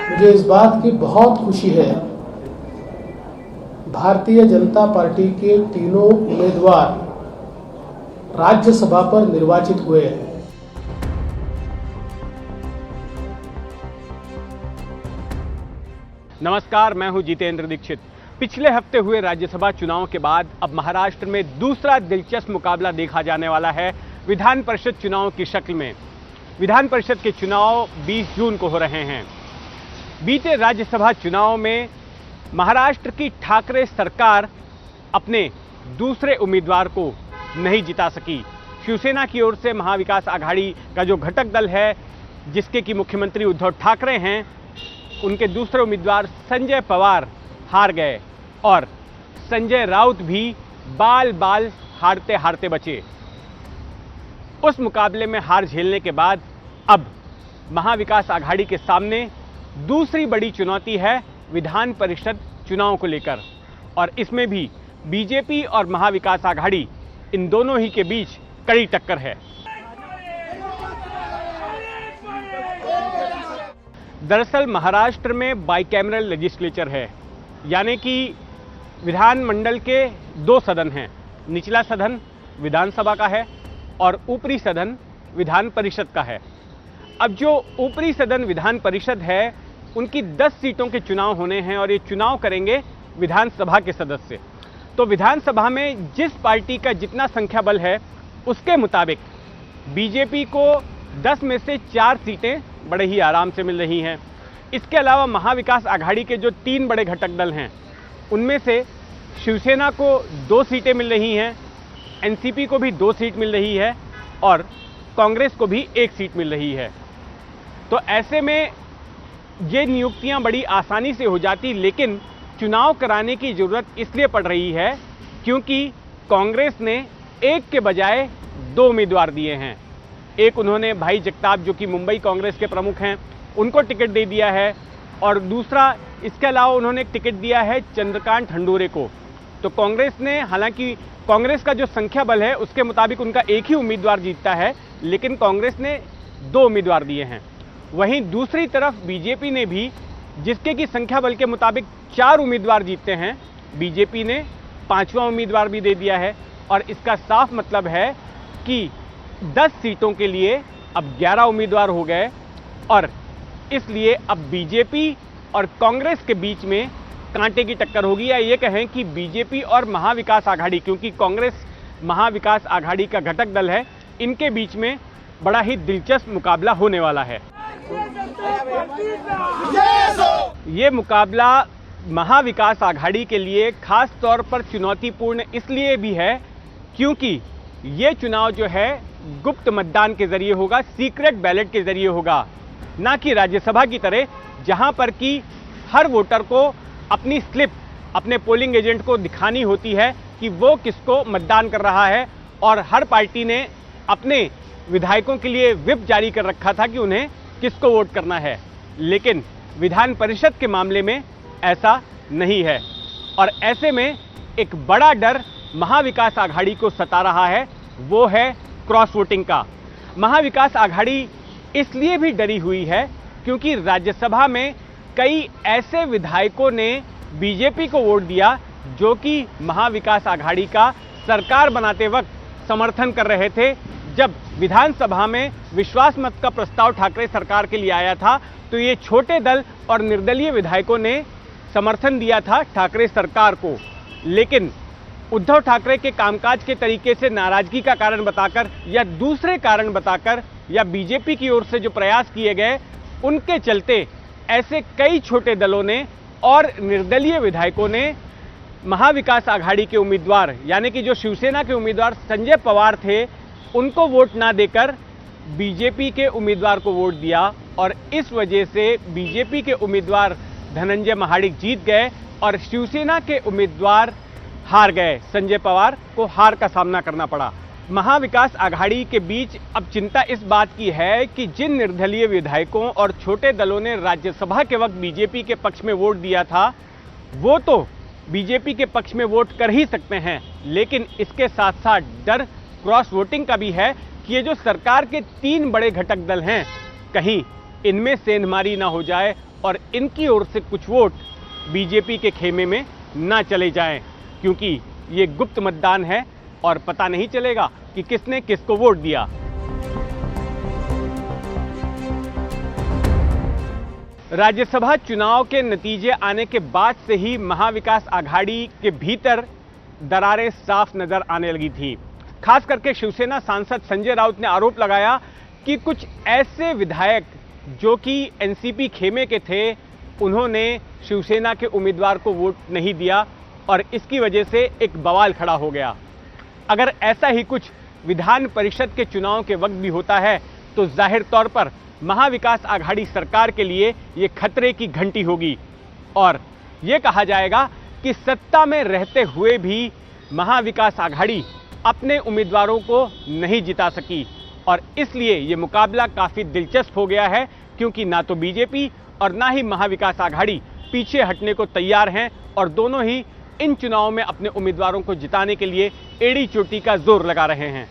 मुझे इस बात की बहुत खुशी है, भारतीय जनता पार्टी के तीनों उम्मीदवार राज्यसभा पर निर्वाचित हुए हैं। नमस्कार, मैं हूं जितेंद्र दीक्षित। पिछले हफ्ते हुए राज्यसभा चुनाव के बाद अब महाराष्ट्र में दूसरा दिलचस्प मुकाबला देखा जाने वाला है विधान परिषद चुनाव की शक्ल में। विधान परिषद के चुनाव 20 जून को हो रहे हैं। बीते राज्यसभा चुनाव में महाराष्ट्र की ठाकरे सरकार अपने दूसरे उम्मीदवार को नहीं जिता सकी। शिवसेना की ओर से महाविकास आघाड़ी का जो घटक दल है, जिसके कि मुख्यमंत्री उद्धव ठाकरे हैं, उनके दूसरे उम्मीदवार संजय पवार हार गए और संजय राउत भी बाल बाल हारते हारते बचे। उस मुकाबले में हार झेलने के बाद अब महाविकास आघाड़ी के सामने दूसरी बड़ी चुनौती है विधान परिषद चुनाव को लेकर, और इसमें भी बीजेपी और महाविकास आघाड़ी इन दोनों ही के बीच कड़ी टक्कर है। दरअसल महाराष्ट्र में बाइकैमरल लेजिस्लेचर है, यानी कि विधानमंडल के दो सदन हैं। निचला सदन विधानसभा का है और ऊपरी सदन विधान परिषद का है। अब जो ऊपरी सदन विधान परिषद है, उनकी 10 सीटों के चुनाव होने हैं और ये चुनाव करेंगे विधानसभा के सदस्य। तो विधानसभा में जिस पार्टी का जितना संख्या बल है, उसके मुताबिक बीजेपी को 10 में से 4 सीटें बड़े ही आराम से मिल रही हैं। इसके अलावा महाविकास आघाड़ी के जो 3 बड़े घटक दल हैं, उनमें से शिवसेना को 2 सीटें मिल रही हैं, एनसीपी को भी 2 सीट मिल रही है और कांग्रेस को भी 1 सीट मिल रही है। तो ऐसे में ये नियुक्तियां बड़ी आसानी से हो जाती, लेकिन चुनाव कराने की ज़रूरत इसलिए पड़ रही है क्योंकि कांग्रेस ने 1 के बजाय 2 उम्मीदवार दिए हैं। एक उन्होंने भाई जगताप, जो कि मुंबई कांग्रेस के प्रमुख हैं, उनको टिकट दे दिया है, और दूसरा इसके अलावा उन्होंने एक टिकट दिया है चंद्रकांत हंडोरे को। तो कांग्रेस ने, हालांकि कांग्रेस का जो संख्या बल है उसके मुताबिक उनका एक ही उम्मीदवार जीतता है, लेकिन कांग्रेस ने 2 उम्मीदवार दिए हैं। वहीं दूसरी तरफ बीजेपी ने भी, जिसके की संख्या बल के मुताबिक 4 उम्मीदवार जीतते हैं, बीजेपी ने 5वां उम्मीदवार भी दे दिया है। और इसका साफ मतलब है कि 10 सीटों के लिए अब 11 उम्मीदवार हो गए, और इसलिए अब बीजेपी और कांग्रेस के बीच में कांटे की टक्कर होगी, या ये कहें कि बीजेपी और महाविकास आघाड़ी, क्योंकि कांग्रेस महाविकास आघाड़ी का घटक दल है, इनके बीच में बड़ा ही दिलचस्प मुकाबला होने वाला है। ये मुकाबला महाविकास आघाड़ी के लिए खास तौर पर चुनौतीपूर्ण इसलिए भी है क्योंकि ये चुनाव जो है गुप्त मतदान के जरिए होगा, सीक्रेट बैलेट के जरिए होगा, ना कि राज्यसभा की तरह जहां पर कि हर वोटर को अपनी स्लिप अपने पोलिंग एजेंट को दिखानी होती है कि वो किसको मतदान कर रहा है, और हर पार्टी ने अपने विधायकों के लिए व्हिप जारी कर रखा था कि उन्हें किसको वोट करना है। लेकिन विधान परिषद के मामले में ऐसा नहीं है, और ऐसे में एक बड़ा डर महाविकास आघाड़ी को सता रहा है, वो है क्रॉस वोटिंग का। महाविकास आघाड़ी इसलिए भी डरी हुई है क्योंकि राज्यसभा में कई ऐसे विधायकों ने बीजेपी को वोट दिया जो कि महाविकास आघाड़ी का सरकार बनाते वक्त समर्थन कर रहे थे। जब विधानसभा में विश्वास मत का प्रस्ताव ठाकरे सरकार के लिए आया था, तो ये छोटे दल और निर्दलीय विधायकों ने समर्थन दिया था ठाकरे सरकार को। लेकिन उद्धव ठाकरे के कामकाज के तरीके से नाराजगी का कारण बताकर या दूसरे कारण बताकर या बीजेपी की ओर से जो प्रयास किए गए, उनके चलते ऐसे कई छोटे दलों ने और निर्दलीय विधायकों ने महाविकास आघाड़ी के उम्मीदवार, यानी कि जो शिवसेना के उम्मीदवार संजय पवार थे, उनको वोट ना देकर बीजेपी के उम्मीदवार को वोट दिया, और इस वजह से बीजेपी के उम्मीदवार धनंजय महाडिक जीत गए और शिवसेना के उम्मीदवार हार गए। संजय पवार को हार का सामना करना पड़ा। महाविकास आघाड़ी के बीच अब चिंता इस बात की है कि जिन निर्दलीय विधायकों और छोटे दलों ने राज्यसभा के वक्त बीजेपी के पक्ष में वोट दिया था, वो तो बीजेपी के पक्ष में वोट कर ही सकते हैं, लेकिन इसके साथ साथ डर क्रॉस वोटिंग का भी है कि ये जो सरकार के 3 बड़े घटक दल हैं, कहीं इनमें सेंधमारी ना हो जाए और इनकी ओर से कुछ वोट बीजेपी के खेमे में ना चले जाएं, क्योंकि ये गुप्त मतदान है और पता नहीं चलेगा कि किसने किसको वोट दिया। राज्यसभा चुनाव के नतीजे आने के बाद से ही महाविकास आघाड़ी के भीतर दरारें साफ नजर आने लगी थी। खास करके शिवसेना सांसद संजय राउत ने आरोप लगाया कि कुछ ऐसे विधायक जो कि एनसीपी खेमे के थे, उन्होंने शिवसेना के उम्मीदवार को वोट नहीं दिया और इसकी वजह से एक बवाल खड़ा हो गया। अगर ऐसा ही कुछ विधान परिषद के चुनाव के वक्त भी होता है तो जाहिर तौर पर महाविकास आघाड़ी सरकार के लिए यह खतरे की घंटी होगी और यह कहा जाएगा कि सत्ता में रहते हुए भी महाविकास आघाड़ी अपने उम्मीदवारों को नहीं जिता सकी और इसलिए यह मुकाबला काफी दिलचस्प हो गया है, क्योंकि ना तो बीजेपी और ना ही महाविकास आघाड़ी पीछे हटने को तैयार हैं और दोनों ही इन चुनावों में अपने उम्मीदवारों को जिताने के लिए एड़ी चोटी का जोर लगा रहे हैं।